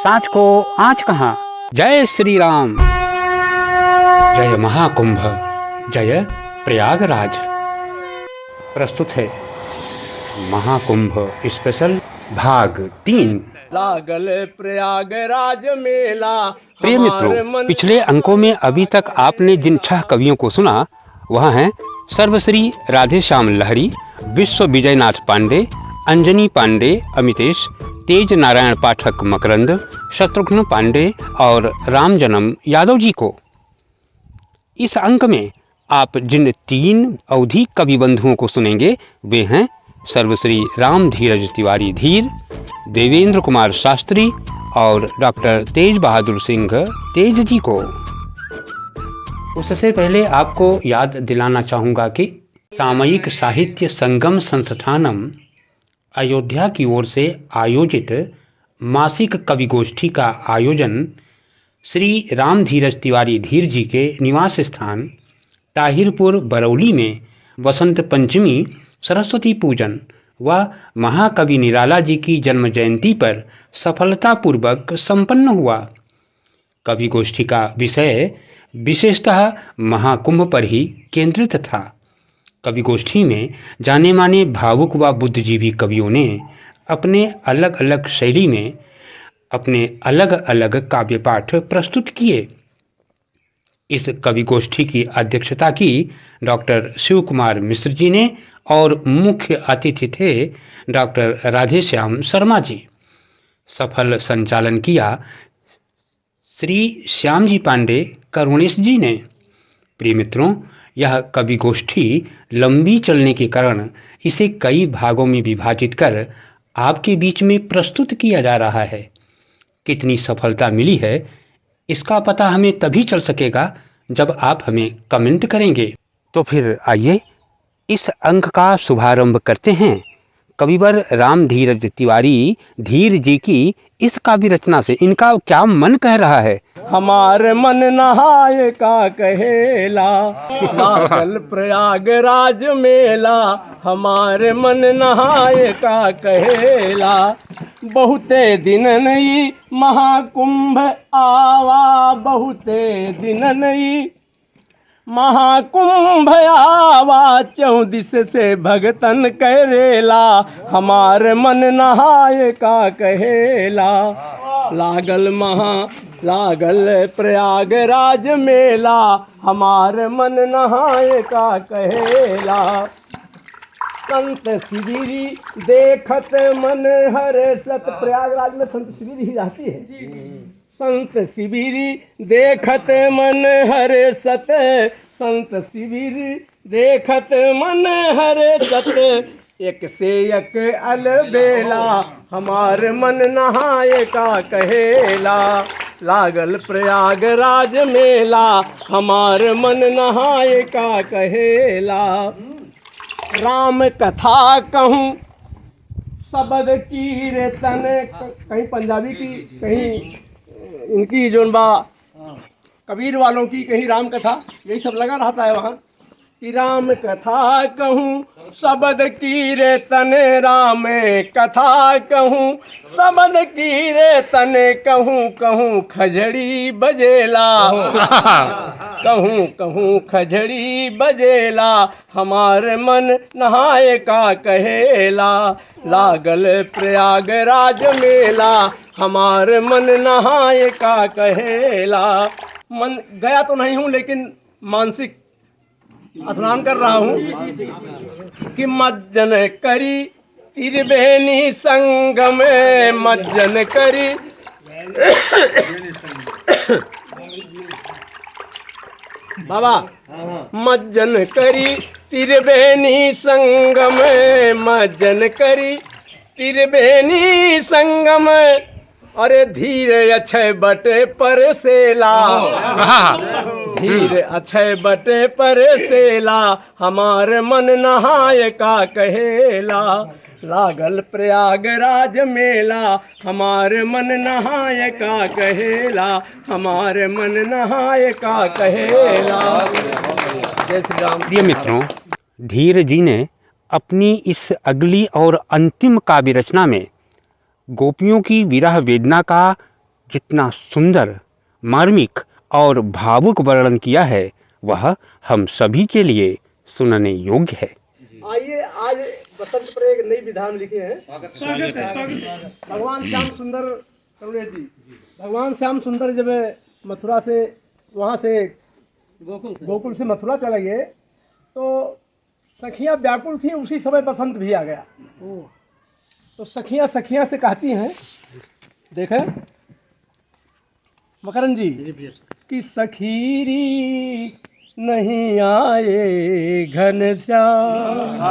सांच को आँच कहाँ। जय श्री राम, जय महाकुंभ, जय प्रयागराज। प्रस्तुत है महाकुंभ स्पेशल भाग 3। लागल प्रयागराज मेला। प्रिय मित्रों, पिछले अंकों में अभी तक आपने जिन 6 कवियों को सुना वह हैं सर्वश्री राधेश्याम लहरी, विश्व विजयनाथ पांडे, अंजनी पांडे अमितेश, तेज नारायण पाठक मकरंद, शत्रुघ्न पांडे और रामजन्म यादव जी को। इस अंक में आप जिन 3 अवधी कवि बंधुओं को सुनेंगे वे हैं सर्वश्री राम धीरज तिवारी धीर, देवेंद्र कुमार शास्त्री और डॉक्टर तेज बहादुर सिंह तेज जी को। उससे पहले आपको याद दिलाना चाहूँगा कि सामयिक साहित्य संगम संस्थानम अयोध्या की ओर से आयोजित मासिक कवि गोष्ठी का आयोजन श्री राम धीरज तिवारी धीर जी के निवास स्थान ताहिरपुर बरौली में वसंत पंचमी, सरस्वती पूजन व महाकवि निराला जी की जन्म जयंती पर सफलतापूर्वक संपन्न हुआ। कवि गोष्ठी का विषय विशेषतः महाकुंभ पर ही केंद्रित था। कवि गोष्ठी में जाने माने भावुक व बुद्धिजीवी कवियों ने अपने अलग अलग शैली में अपने अलग अलग काव्य पाठ प्रस्तुत किए। इस कवि गोष्ठी की अध्यक्षता की डॉक्टर शिव कुमार मिश्र जी ने और मुख्य अतिथि थे डॉक्टर राधेश्याम शर्मा जी। सफल संचालन किया श्री श्याम जी पांडे करुणेश जी ने। प्रिय मित्रों, यह कवि गोष्ठी लंबी चलने के कारण इसे कई भागों में विभाजित कर आपके बीच में प्रस्तुत किया जा रहा है। कितनी सफलता मिली है इसका पता हमें तभी चल सकेगा जब आप हमें कमेंट करेंगे। तो फिर आइए इस अंक का शुभारंभ करते हैं कविवर राम धीरज तिवारी धीर जी की इस काव्य रचना से। इनका क्या मन कह रहा है। हमार मन नहाय का कहेला, लागल प्रयागराज मेला। हमारे मन नहाय का कहेला, बहुते दिन नई महाकुंभ आवा। बहुते दिन नई महाकुंभ आवा, 14 से भगतन करेला। हमार मन नहाय का कहेला, लागल प्रयागराज मेला। हमार मन नहाय का कहेला, संत शिविरी देखत मन हरे सत। प्रयागराज में संत शिविरी ही रहती है। संत शिविरी देखत मन हरे सत, संत शिविरी देखत मन हरे सत। एक से एक अलबेला, हमार मन नहाय का कहेला। लागल प्रयागराज मेला, हमार मन नहाय का कहेला। राम कथा कहूँ शब्द की रे तने, कहीं पंजाबी की, कहीं इनकी जोन बा कबीर वालों की, कहीं राम कथा, यही सब लगा रहता है वहाँ कि राम कथा कहूँ शब्द की रे तने। राम कथा कहूँ शब्द की रे तने, कहूँ कहूँ खजड़ी बजेला। कहूँ कहूँ खजड़ी बजेला, हमारे मन नहाय का कहेला। लागल प्रयागराज मेला, हमारे मन नहाय का कहेला। मन गया तो नहीं हूँ लेकिन मानसिक स्नान कर रहा हूँ कि मज्जन करी त्रिवेणी संगम। मज्जन करी बाबा, मज्जन करी त्रिवेणी संगम। मज्जन करी त्रिवेणी संगम, अरे धीर अक्षय बटे पर सेला। धीर अक्षय बटे पर सेला, हमारे मन नहाय का कहेला। लागल प्रयागराज मेला, हमारे मन नहाय का कहेला। हमारे मन नहाय का कहेला। जय श्री राम। प्रिय मित्रों, धीर जी ने अपनी इस अगली और अंतिम काव्य रचना में गोपियों की विरह वेदना का जितना सुंदर, मार्मिक और भावुक वर्णन किया है वह हम सभी के लिए सुनने योग्य है। आइए आज बसंत पर एक नई विधान लिखे हैं। भगवान श्याम सुंदर करुणे जी, भगवान श्याम सुंदर जब मथुरा से वहाँ से गोकुल से मथुरा चले गए तो सखियाँ व्याकुल थी, उसी समय बसंत भी आ गया। तो सखियाँ सखियाँ से कहती हैं, देखें मकरन जी, कि सखीरी नहीं आए घनश्याम,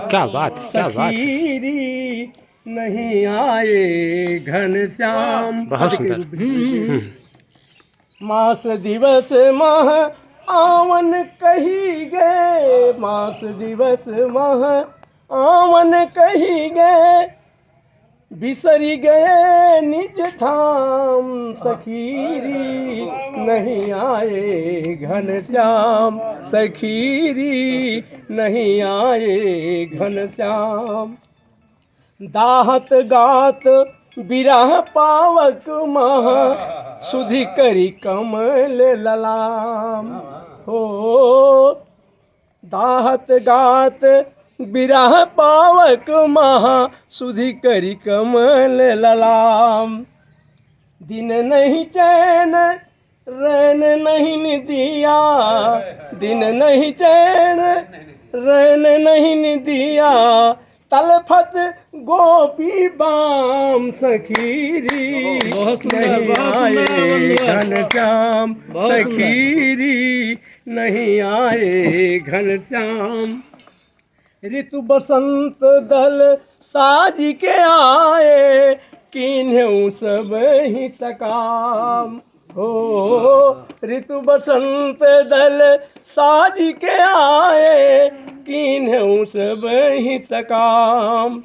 क्या बात, क्या बात है। सखीरी नहीं आए घनश्याम। बहुत सुंदर। मास दिवस माह आवन कही गए, मास दिवस माह आवन कही गए, बिसरी गए निज धाम, सखीरी नहीं आए घनश्याम, सखीरी नहीं आए घनश्याम। दाहत गात बिरह पावक मह, सुधि करी कमल ललाम। हो दाहत गात बिरह पावक महा, सुधि करी कमल ललाम। दिन नहीं चैन रैन नहीं निदिया, दिन नहीं चैन रैन नहीं निदिया, तलफत गोपी बाम, सखीरी नहीं आए घनश्याम, सखीरी नहीं आए घनश्याम। ऋतु बसंत दल साज के आए, किन्हू सब ही सकाम। हो ऋतु बसंत दल साज के आए, किन्हू सब ही सकाम।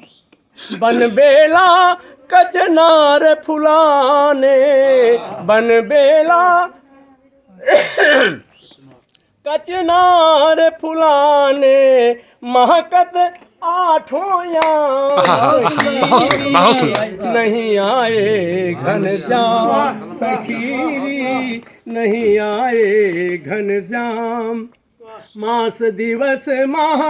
बन बेला कचनार फुलाने, बन बेला कचनार फुलाने, महकत आठों याम, नहीं आए घनश्याम, सखीरी नहीं आए घनश्याम। मास दिवस माह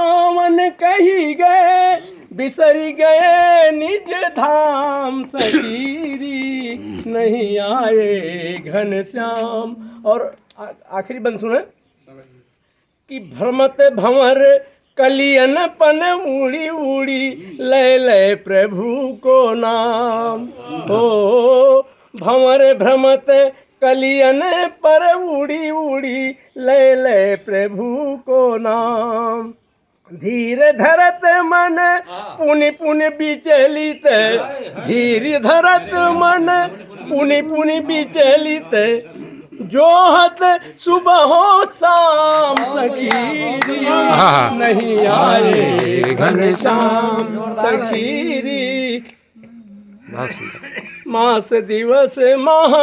आवन कही गए, बिसरी गए निज धाम, सखीरी नहीं आए घनश्याम। और आखिरी बंद सुने कि भ्रमत भंवर कलियन पन उड़ी उड़ी, लय लय प्रभु को नाम। हो भंवर भ्रमत कलियन पर उड़ी उड़ी, लय लय प्रभु को नाम। धीर धरत मन पुनि पुनि विचलित, धीर धरत मन पुनि पुनि विचलित, जोहत सुबह हो शाम, सखीरी नहीं आए घनश्याम, सखीरी। मास दिवस माह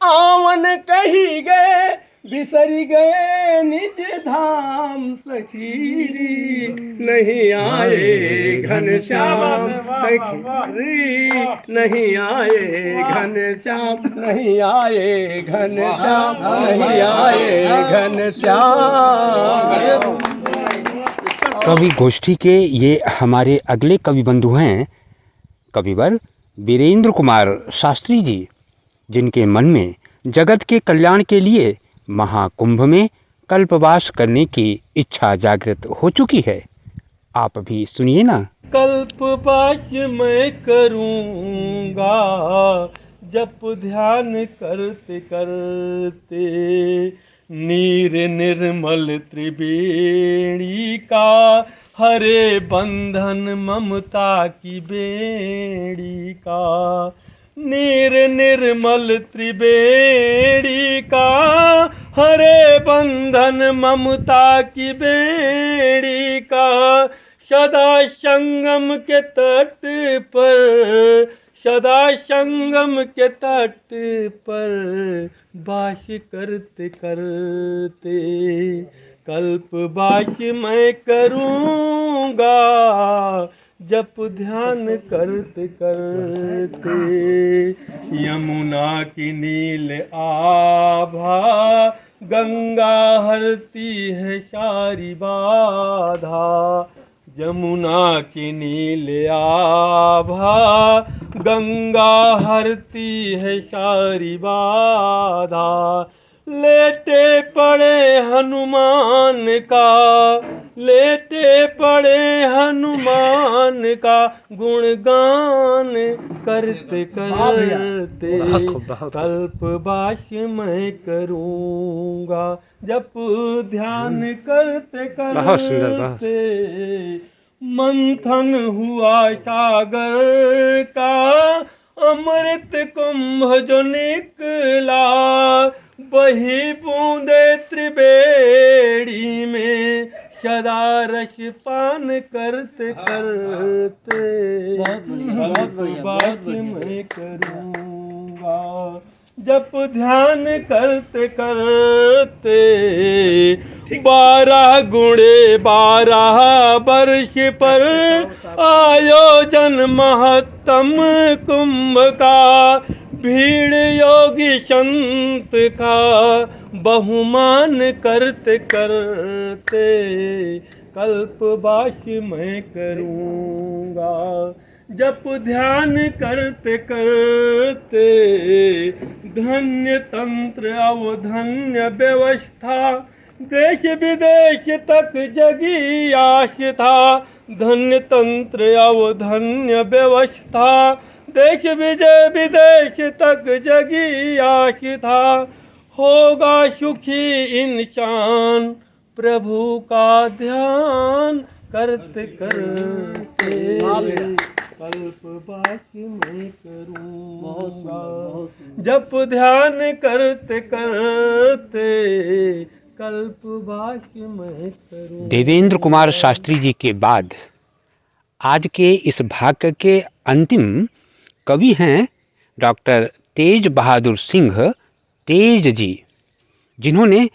आवन कही गए, बिसरी गए निज धाम, सखीरी नहीं आए घनश्याम, सखीरी नहीं आए घनश्याम, नहीं आए घनश्याम, नहीं आए घनश्याम। कवि गोष्ठी के ये हमारे अगले कवि बंधु हैं कविवर वीरेंद्र कुमार शास्त्री जी, जिनके मन में जगत के कल्याण के लिए महाकुंभ में कल्पवास करने की इच्छा जागृत हो चुकी है। आप भी सुनिए ना। कल्पवास मैं करूँगा, जप ध्यान करते करते, नीर निर्मल त्रिवेणी का, हरे बंधन ममता की बेड़ी का। नीर निर्मल त्रिवेणी का, हरे बंधन ममता की बेड़ी का। सदा संगम के तट पर, सदा संगम के तट पर, वास करते करते, कल्पवास मैं करूँगा, जप ध्यान करते करते, यमुना की नील आभा गंगा हरती है सारी बाधा। यमुना की नील आभा गंगा हरती है सारी बाधा। लेटे पड़े हनुमान का, लेटे पड़े हनुमान का गुणगान करते करते, कल्पवास मैं करूँगा जप ध्यान करते करते। मंथन हुआ सागर का अमृत कुंभ जो निकला, वही बूंदे त्रिवेणी में सदा रस पान करते करते, कल्पवास मैं करूँगा जप ध्यान करते करते। 12 गुणे 12 वर्ष पर आयोजन महत्तम कुंभ का, भीड़ योगी संत का बहुमान करते करते, कल्पवास मैं करूँगा जप ध्यान करते करते। धन्य तंत्र अवधन्य व्यवस्था, देश विदेश तक जगी आस्था। धन्य तंत्र अवधन्य व्यवस्था, देश विदेश तक जगी आस्था। होगा सुखी इंसान प्रभु का ध्यान करते करते, कल्पवास मैं करूँगा जप ध्यान करते करते, कल्पवास मैं करूँ। देवेंद्र कुमार शास्त्री जी के बाद आज के इस भाग के अंतिम कवि हैं डॉक्टर तेज बहादुर सिंह तेज जी, जिन्होंने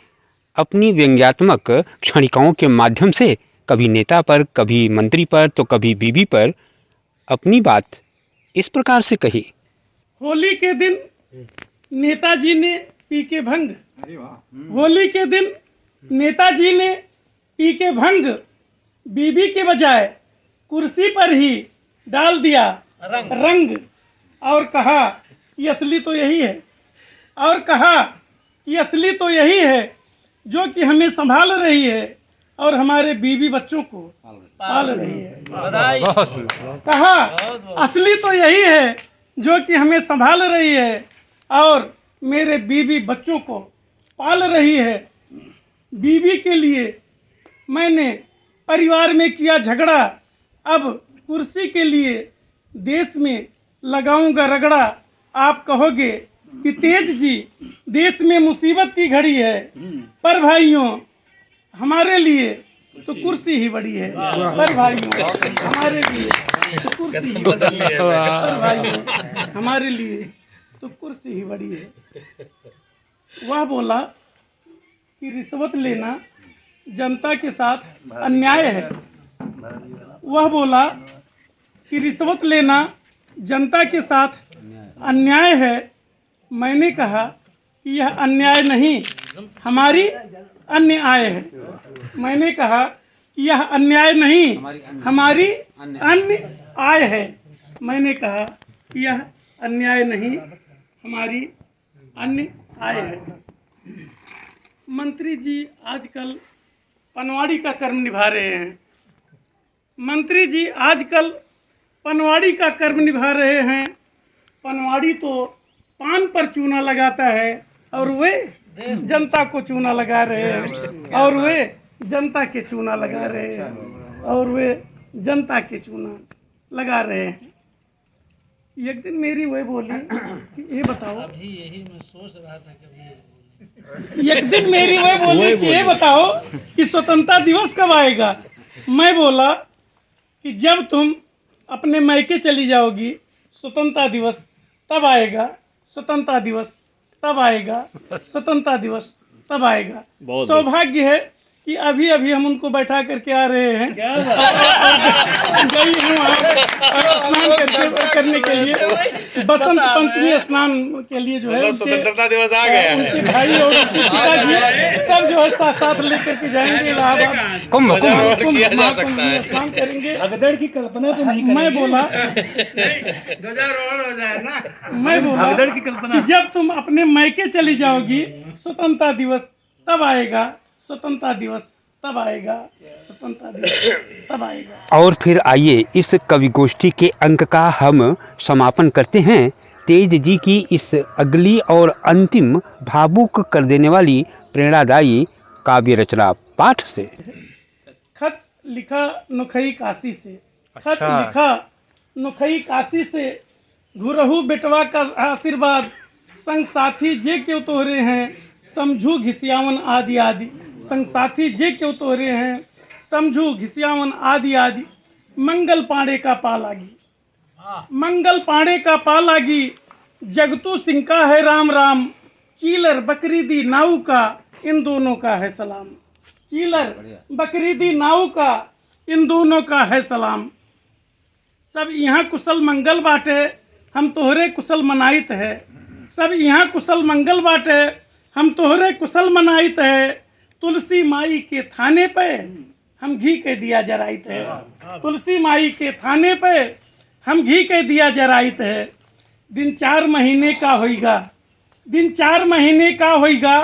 अपनी व्यंग्यात्मक क्षणिकाओं के माध्यम से कभी नेता पर, कभी मंत्री पर, तो कभी बीबी पर अपनी बात इस प्रकार से कही। होली के दिन नेताजी ने पी के भंग, होली के दिन नेताजी ने पी के भंग, बीबी के बजाय कुर्सी पर ही डाल दिया रंग, और कहा कि असली तो यही है, और कहा कि असली तो यही है जो कि हमें संभाल रही है और हमारे बीवी बच्चों को पाल रही है। कहा असली तो यही है जो कि हमें संभाल रही है और मेरे बीवी बच्चों को पाल रही है। बीवी के लिए मैंने परिवार में किया झगड़ा, अब कुर्सी के लिए देश में लगाऊंगा रगड़ा। आप कहोगे कि तेज जी देश में मुसीबत की घड़ी है, पर भाइयों हमारे लिए तो कुर्सी ही बड़ी है। पर भाइयों हमारे लिए तो कुर्सी ही बड़ी है। पर भाइयों हमारे लिए तो कुर्सी ही बड़ी है। वह बोला कि रिश्वत लेना जनता के साथ अन्याय है। वह बोला कि रिश्वत लेना जनता के साथ अन्याय है। मैंने कहा कि यह अन्याय नहीं, हमारी अन्य आय है। मैंने कहा कि यह अन्याय नहीं, हमारी अन्य आय है। मैंने कहा कि यह अन्याय नहीं, हमारी अन्य आय है। मंत्री जी आजकल पनवाड़ी का कर्म निभा रहे हैं। मंत्री जी आजकल पनवाड़ी का कर्म निभा रहे हैं। पनवाड़ी तो पान पर चूना लगाता है और वे जनता को चूना लगा रहे हैं, और वे जनता के चूना लगा रहे हैं, और वे जनता के चूना लगा रहे हैं। एक दिन मेरी वही बोली कि ये बताओ, अभी यही मैं सोच रहा था कभी। एक दिन मेरी वही बोली कि ये बताओ कि स्वतंत्रता दिवस कब आएगा। मैं बोला कि जब तुम अपने मायके चली जाओगी स्वतंत्रता दिवस तब आएगा, स्वतंत्रता दिवस तब आएगा, स्वतंत्रता दिवस तब आएगा। सौभाग्य है कि अभी अभी हम उनको बैठा करके आ रहे हैं। गई हूँ वहाँ स्नान करने के लिए, बसंत पंचमी स्नान के लिए जो है स्वतंत्रता दिवस आ गया है। उनके भाई और उनके पिताजी सब जो है साथ साथ लेकर के जाएंगे इलाहाबाद। कुंभ मजा कुंभ और किया जा सकता महाकुंभ में है। स्नान करेंगे। भगदड़ की कल्पना तो नहीं मैं बोला ध्वजारोहण हो जाए ना। मैं बोला भगदड़ की कल्पना। कि जब तुम अपने मायके चली जाओगी स्वतंत्रता दिवस तब आएगा, स्वतंत्रता दिवस तब आएगा, स्वतंत्रता दिवस तब आएगा। और फिर आइए इस कवि गोष्ठी के अंक का हम समापन करते हैं तेज जी की इस अगली और अंतिम भावुक कर देने वाली प्रेरणादायी काव्य रचना पाठ से। खत लिखा नुखई काशी से, खत लिखा नुखई काशी से, घुरहु बेटवा का आशीर्वाद, संग साथी जे क्यों तोहरे हैं, समझू घिसियावन आदि आदि। संग साथी जे क्यों तोहरे हैं, समझू घिसियावन आदि आदि। मंगल पांडे का पा लागी, मंगल पांडे का पा लागी, जगतू सिंह का है राम राम। चीलर बकरीदी नाऊ का इन दोनों का है सलाम। चीलर बकरीदी नाऊ का इन दोनों का है सलाम। सब यहाँ कुशल मंगल बाटे, हम तोहरे कुशल मनाइत है। सब यहाँ कुशल मंगल बाटे, हम तोहरे कुशल मनाइत है। तुलसी माई के थाने पे हम घी के दिया जराइत है। तुलसी माई के थाने पे हम घी के दिया जराइत है। दिन 4 महीने का होइगा, दिन 4 महीने का होइगा,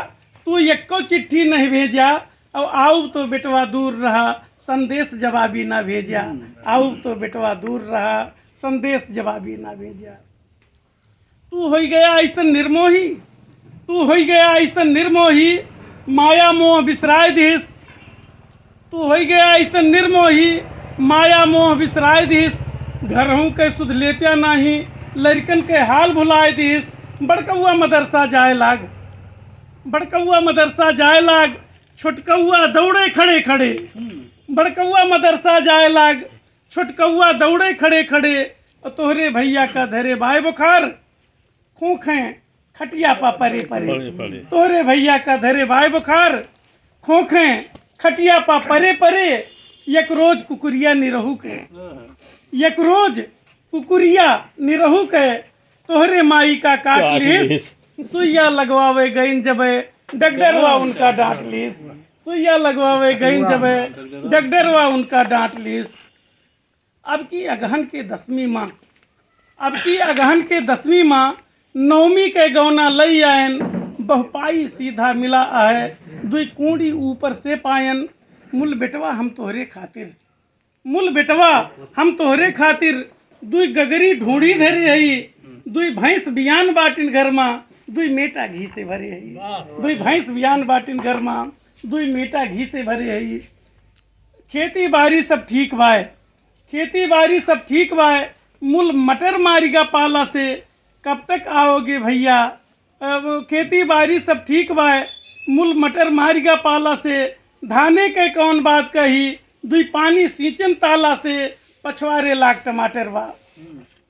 तू एको चिट्ठी नहीं भेजा। और आऊ तो बेटवा दूर रहा, संदेश जवाबी ना भेजा। आऊ तो बेटवा दूर रहा, संदेश जवाबी ना भेजा। तू हो गया ऐसा निर्मोही, तू हो गया ऐसा निर्मोही, माया मोह बिसराय दिस। तू हो गया ऐसा निर्मोही, माया मोह बिसराय दिस। घरहूँ के सुध लेत्या नहीं, लड़कन के हाल भुलाए दिस। बड़कौआ मदरसा जाए लाग, बड़कौआ मदरसा जाए लाग, छोटकौआ दौड़े खड़े खड़े। बड़कौआ मदरसा जाए लाग, छोटकौआ दौड़े खड़े खड़े। और तोहरे भैया का धरे बाय बुखार, खोखें खटिया पा परे परे। तोहरे भैया का धरे बाय बुखार, खोखें खटिया पा परे परे। एक रोज कुकुरिया निरहू के, एक रोज कुकुरिया निरहू के, तोहरे माई का काट लीस। सुइया लगवावे गईन जबे, डगडरवा उनका डांट लीस। सुइया लगवावे गईन जबे, डगडरवा उनका डांट लीस। अब की अगहन के 10वीं माँ, अब की अगहन के 10वीं माँ, 9वीं के गौना लई आयन। बहुपाई सीधा मिला आहे, दुई कूड़ी ऊपर से पायन। मुल बेटवा हम तोहरे खातिर, मुल बेटवा हम तोहरे खातिर, दुई गगरी ढूंढी धरे हई। दुई भैंस बियान बाटिन घर माँ, दुई मेटा घी से भरे हई। दुई भैंस बियान बाटिन घर माँ, दुई मेटा घी से भरे हई। खेती बाड़ी सब ठीक बाय, खेती बाड़ी सब ठीक बाय। मुल मटर मारिगा पाला से, कब तक आओगे भैया। खेती बाड़ी सब ठीक बाय, मुल मटर मारिगा पाला से। धाने के कौन बात कही, दुई पानी सींचन ताला से। पछवारे लाख टमाटर बा,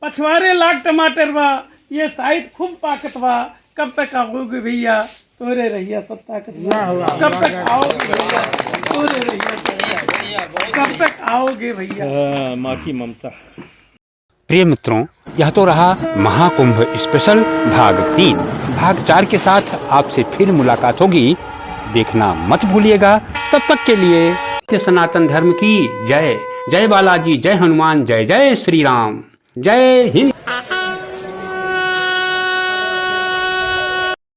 पछवारे लाख टमाटर बा। ये शायद खूब पाकत बा, कब तक आओगे भैया। तोरे रहिया सब ताकत बा, कब तक आओगे भैया। तोरे रहिया कब तक आओगे भैया। माँ की ममता। प्रिय मित्रों, यह तो रहा महाकुंभ स्पेशल भाग 3। भाग 4 के साथ आपसे फिर मुलाकात होगी, देखना मत भूलिएगा। तब तक के लिए सनातन धर्म की जय। जय बालाजी, जय हनुमान, जय जय श्री राम, जय हिंद।